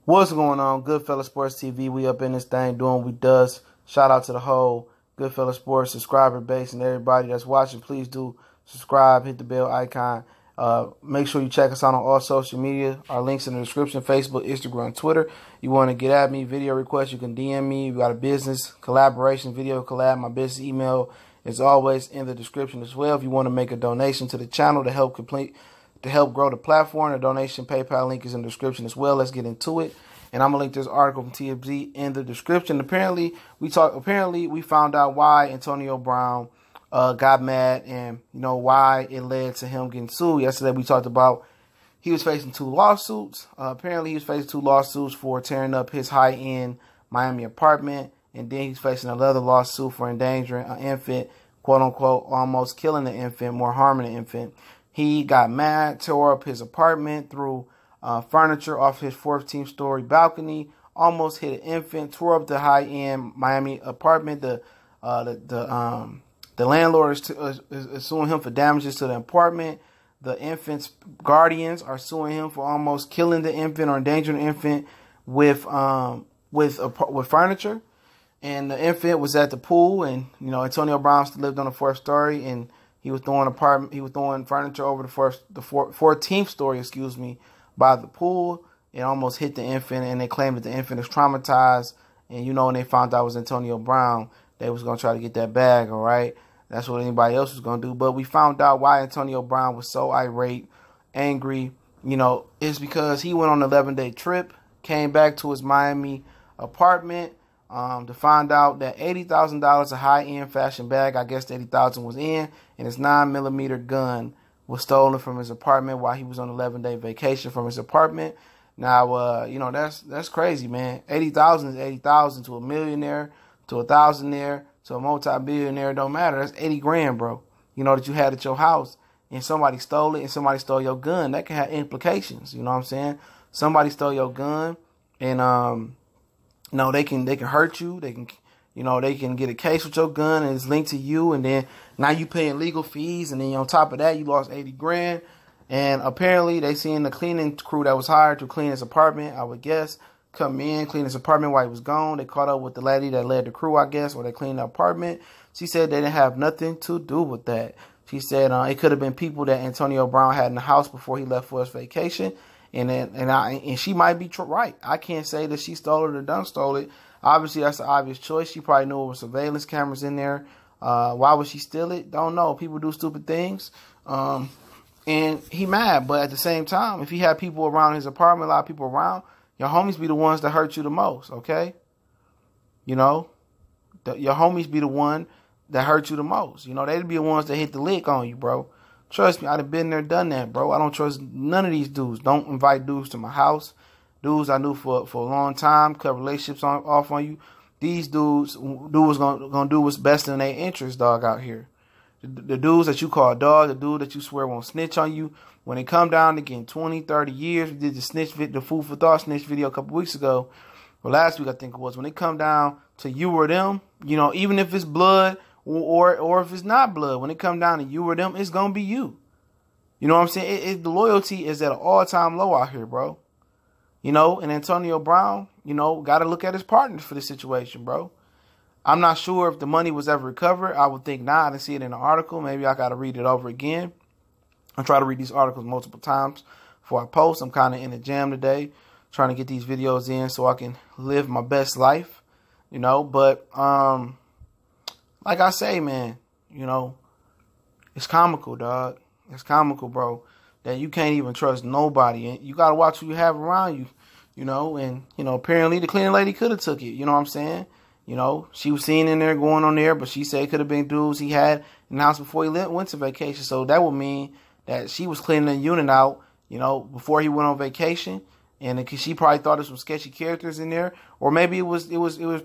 What's going on? Goodfella Sports TV. We up in this thing doing what we does. Shout out to the whole Goodfella Sports subscriber base and everybody that's watching. Please do subscribe, hit the bell icon. Make sure you check us out on all social media. Our links in the description: Facebook, Instagram, Twitter. You want to get at me, video requests, you can DM me. We got a business collaboration, video collab. My business email is always in the description as well. If you want to make a donation to the channel to help grow the platform, the donation PayPal link is in the description as well. Let's get into it. And I'm gonna link this article from TMZ in the description. Apparently, we found out why Antonio Brown got mad, and why it led to him getting sued. Yesterday we talked about he was facing two lawsuits. Apparently, he was facing two lawsuits for tearing up his high-end Miami apartment, and then he's facing another lawsuit for endangering an infant, quote unquote, almost killing the infant, more harming the infant. He got mad, tore up his apartment, threw furniture off his 14th-story balcony, almost hit an infant, tore up the high-end Miami apartment. The landlord is suing him for damages to the apartment. The infant's guardians are suing him for almost killing the infant or endangering the infant with furniture. And the infant was at the pool, and Antonio Brown still lived on the 4th story, and he was throwing furniture over the 14th story, by the pool. It almost hit the infant, and they claimed that the infant is traumatized. And when they found out it was Antonio Brown, they was gonna try to get that bag. All right, that's what anybody else was gonna do. But we found out why Antonio Brown was so irate, angry. It's because he went on an 11-day trip, came back to his Miami apartment to find out that $80,000, a high-end fashion bag, I guess $80,000 was in, and his 9mm gun was stolen from his apartment while he was on an 11-day vacation from his apartment. Now, that's crazy, man. 80,000 is 80,000 to a millionaire, to a thousandaire, to a multi-billionaire. Don't matter. That's 80 grand, bro. That you had at your house, and somebody stole it, and somebody stole your gun. That can have implications. You know what I'm saying? Somebody stole your gun, and they can hurt you. They can. They can get a case with your gun and it's linked to you, and then now you paying legal fees, and then on top of that, you lost 80 grand. And apparently, they seen the cleaning crew that was hired to clean his apartment, I would guess, come in, clean his apartment while he was gone. They caught up with the lady that led the crew, I guess, or they cleaned the apartment. She said they didn't have nothing to do with that. She said it could have been people that Antonio Brown had in the house before he left for his vacation, and she might be right. I can't say that she stole it or done stole it. Obviously, that's the obvious choice. She probably knew there were surveillance cameras in there. Why would she steal it? Don't know. People do stupid things. And he mad. But at the same time, if he had people around his apartment, a lot of people around, your homies be the ones that hurt you the most, okay? Your homies be the one that hurt you the most. They'd be the ones that hit the lick on you, bro. Trust me, I'd have been there, done that, bro. I don't trust none of these dudes. Don't invite dudes to my house. Dudes I knew for a long time, cut relationships off on you. These dudes was gonna do what's best in their interest, dog, out here. The dudes that you call dog, the dude that you swear won't snitch on you, when they come down to getting 20, 30 years, we did the food for thought snitch video a couple weeks ago, or last week I think it was, when they come down to you or them, even if it's blood or if it's not blood, when it come down to you or them, it's gonna be you. You know what I'm saying? The loyalty is at an all-time low out here, bro. And Antonio Brown, got to look at his partners for this situation, bro. I'm not sure if the money was ever recovered. I would think not. I didn't see it in the article. Maybe I got to read it over again. I try to read these articles multiple times before I post. I'm kind of in a jam today, trying to get these videos in so I can live my best life, But like I say, man, it's comical, dog. It's comical, bro, that you can't even trust nobody, and you gotta watch who you have around you, and apparently the cleaning lady could have took it, you know what I'm saying? She was seen in there going on there, but she said it could have been dudes he had in the house before he went to vacation, so that would mean that she was cleaning the unit out, before he went on vacation, and she probably thought there was some sketchy characters in there, or maybe it was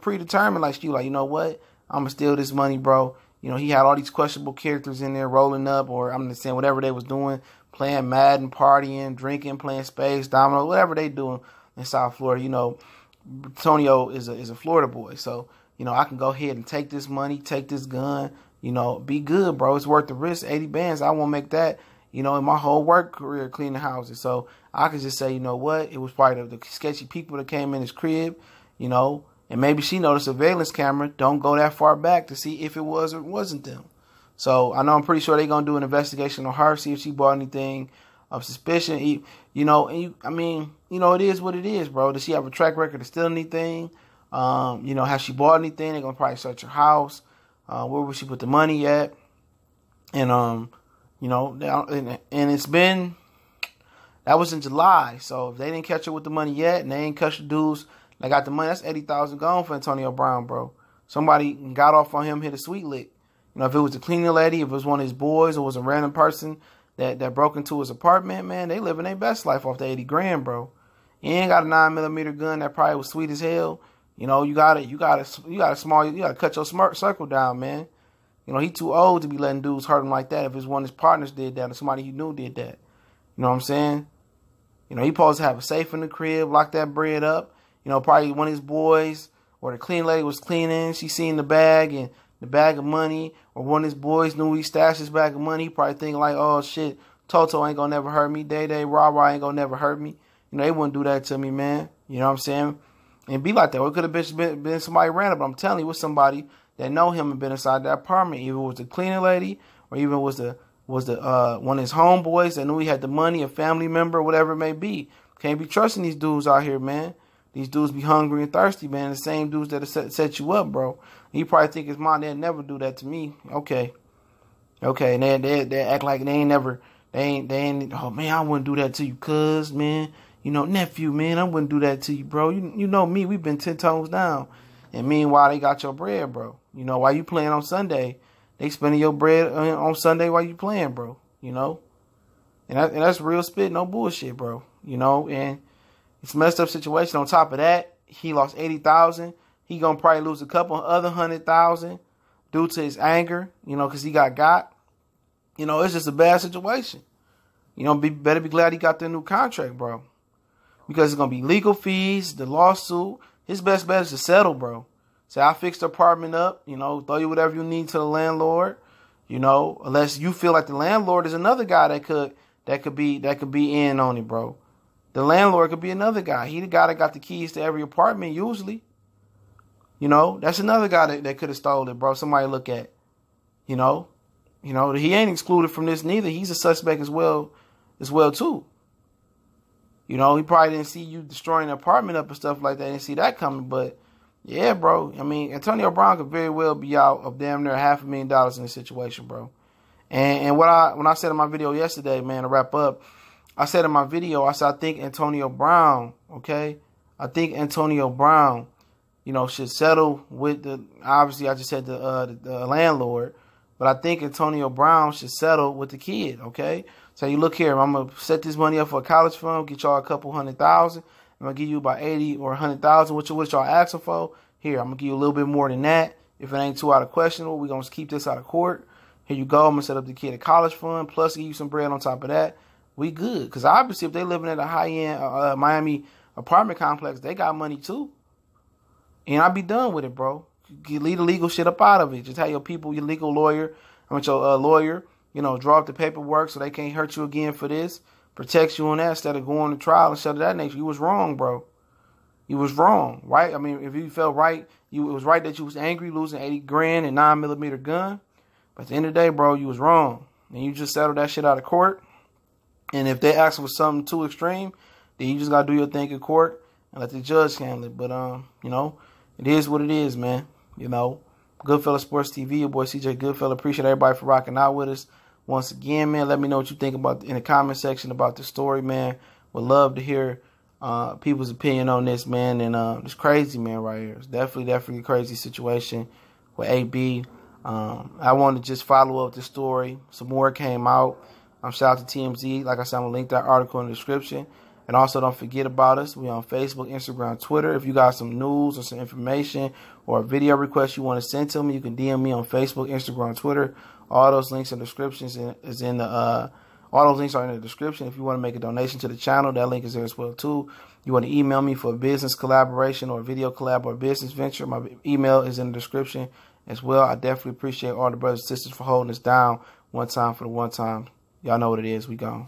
predetermined, like she was like, you know what, I'm gonna steal this money, bro. He had all these questionable characters in there rolling up, or I'm just saying whatever they was doing, playing Madden, partying, drinking, playing spades, domino, whatever they doing in South Florida. Antonio is a Florida boy, so I can go ahead and take this money, take this gun, be good, bro. It's worth the risk. 80 bands, I won't make that. you know, in my whole work career cleaning houses. So I could just say, you know what, it was probably the sketchy people that came in his crib, you know, and maybe she noticed a surveillance camera. Don't go that far back to see if it was or wasn't them. So I know I'm pretty sure they're going to do an investigation on her, see if she bought anything of suspicion. You know, I mean, you know, it is what it is, bro. Does she have a track record of stealing anything? You know, has she bought anything? They're going to probably search her house. Where would she put the money at? And, you know, and it's been, that was in July. So if they didn't catch her with the money yet and they ain't catch the dudes that got the money, that's $80,000 gone for Antonio Brown, bro. Somebody got off on him, hit a sweet lick. You know, if it was the cleaning lady, if it was one of his boys, or was a random person that broke into his apartment, man, they living their best life off the 80 grand, bro. You ain't got a 9mm gun that probably was sweet as hell. You know, you gotta cut your smart circle down, man. You know, he too old to be letting dudes hurt him like that. If it's one of his partners did that or somebody he knew did that. You know what I'm saying? You know, he supposed to have a safe in the crib, lock that bread up. You know, probably one of his boys or the cleaning lady was cleaning. She seen the bag and the bag of money, or one of his boys knew he stashed his bag of money. He probably thinking like, oh shit, Toto ain't gonna never hurt me. Day, Rah ain't gonna never hurt me. You know, they wouldn't do that to me, man. You know what I'm saying? And be like that. Or it could have been somebody random, but I'm telling you, it was somebody that know him and been inside that apartment. Either it was the cleaning lady, or even was the one of his homeboys that knew he had the money, a family member, whatever it may be. Can't be trusting these dudes out here, man. These dudes be hungry and thirsty, man. The same dudes that set you up, bro. You probably think his mom, they'd never do that to me. Okay. And they act like they ain't, oh man, I wouldn't do that to you, cuz, man. You know, nephew, man, I wouldn't do that to you, bro. You know me, we've been 10 toes down. And meanwhile, they got your bread, bro. You know, while you playing on Sunday, they spending your bread on Sunday while you playing, bro. You know? And that's real spit, no bullshit, bro. You know, and it's a messed up situation. On top of that, he lost $80,000. He gonna probably lose a couple other $100,000 due to his anger, you know, because he got. You know, it's just a bad situation. You know, better be glad he got the new contract, bro. Because it's gonna be legal fees, the lawsuit. His best bet is to settle, bro. Say, I fixed the apartment up, you know, throw you whatever you need to the landlord, you know, unless you feel like the landlord is another guy that could be in on it, bro. The landlord could be another guy. He the guy that got the keys to every apartment usually. You know, that's another guy that could have stole it, bro. Somebody look at, you know, he ain't excluded from this neither. He's a suspect as well too. You know, he probably didn't see you destroying the apartment up and stuff like that. Didn't see that coming, but yeah, bro. I mean, Antonio Brown could very well be out of damn near $500,000 in this situation, bro. And when I said in my video yesterday, man, to wrap up, I said in my video, I said I think Antonio Brown, okay, I think Antonio Brown, you know, should settle with obviously I just said the landlord, but I think Antonio Brown should settle with the kid, okay? So you look here, I'm going to set this money up for a college fund, get y'all a couple $100,000. I'm going to give you about 80 or 100,000, which y'all asking for. Here, I'm going to give you a little bit more than that. If it ain't too out of questionable, we're going to keep this out of court. Here you go. I'm going to set up the kid a college fund, plus give you some bread on top of that. We good. Because obviously, if they living at a high-end Miami apartment complex, they got money too. And I be done with it, bro. You leave the legal shit up out of it. Just have your people, your legal lawyer, your lawyer, you know, draw up the paperwork so they can't hurt you again for this. Protects you on that instead of going to trial and stuff of that nature. You was wrong, bro. You was wrong, right? I mean, if you felt right, it was right that you was angry losing 80 grand and 9mm gun. But at the end of the day, bro, you was wrong. And you just settled that shit out of court. And if they ask for something too extreme, then you just got to do your thing in court and let the judge handle it. But, you know, it is what it is, man. You know, Goodfella Sports TV, your boy CJ Goodfella. Appreciate everybody for rocking out with us. Once again, man, let me know what you think about in the comment section about the story, man. Would love to hear people's opinion on this, man. And it's crazy, man, right here. It's definitely a crazy situation with AB. I want to just follow up the story. Some more came out. Shout out to TMZ. Like I said, I'm going to link that article in the description. And also, don't forget about us. We're on Facebook, Instagram, Twitter. If you got some news or some information or a video request you want to send to me, you can DM me on Facebook, Instagram, Twitter. All those links and descriptions all those links are in the description. If you want to make a donation to the channel, that link is there as well too. You want to email me for a business collaboration or a video collab or a business venture, my email is in the description as well. I definitely appreciate all the brothers and sisters for holding us down one time for the one time. Y'all know what it is. We gone.